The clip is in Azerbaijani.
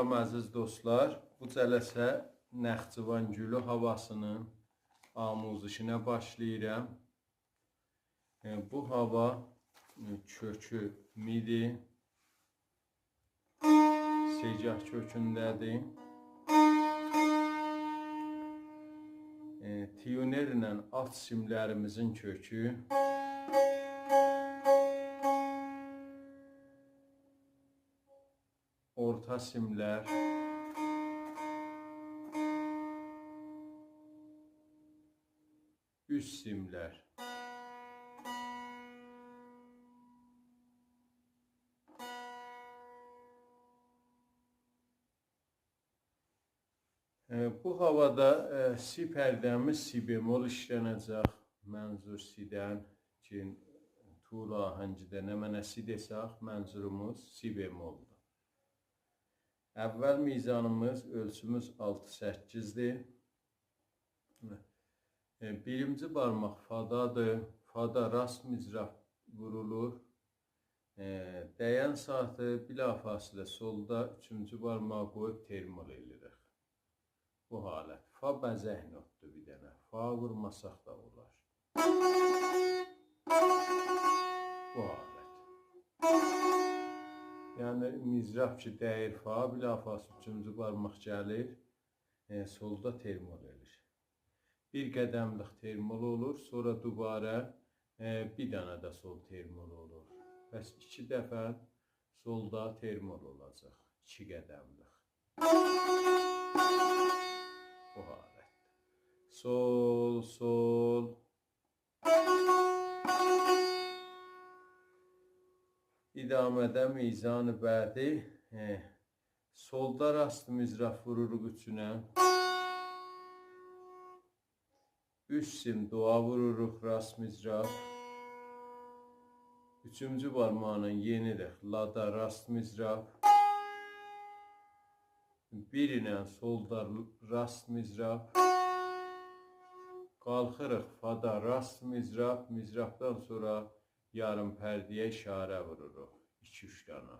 Salam əziz dostlar, bu cələsə Naxçıvan gülü havasının amuzişinə başlayıram. Bu hava kökü midi, secah kökündədir. Tiyuner ilə alt simlərimizin kökü, orta simlər, üst simlər. Bu havada si pərdəmiz si bemol işlənəcək. Mənzur sidən ki, tuğla ahəngidə nə mənə si desək, mənzurumuz si bemoldur. Əvvəl mizanımız, ölçümüz 6-8-dir. Birinci barmaq fadadır. Fada rast mizraf vurulur. Dəyən saatı bilafasilə solda üçüncü barmağı qoyub termol edirik. Bu halət. Fa bəzək notdur bir dənə. Fa vurmasaq da olar. Bu halət. Yəni mizraf ki dəyir fa, bilafasilə üçüncü barmaq gəlir, solda termol edir. Bir qədəmlik termol olur, sonra dubara bir dənə də sol termol olur. Bəs 2 dəfə solda termol olacaq, 2 qədəmlik. Bu halət. Sol, sol. İdamədə mizan-ı bədi, solda rast mizraf vururuq üçünə, üst sim dua vururuq rast mizraf, üçüncü barmağının yenirik lada rast mizraf, bir ilə solda rast mizraf, qalxırıq fada rast mizraf, mizrafdan sonra yarım pərdəyə işarə vururuq, 2-3 dana.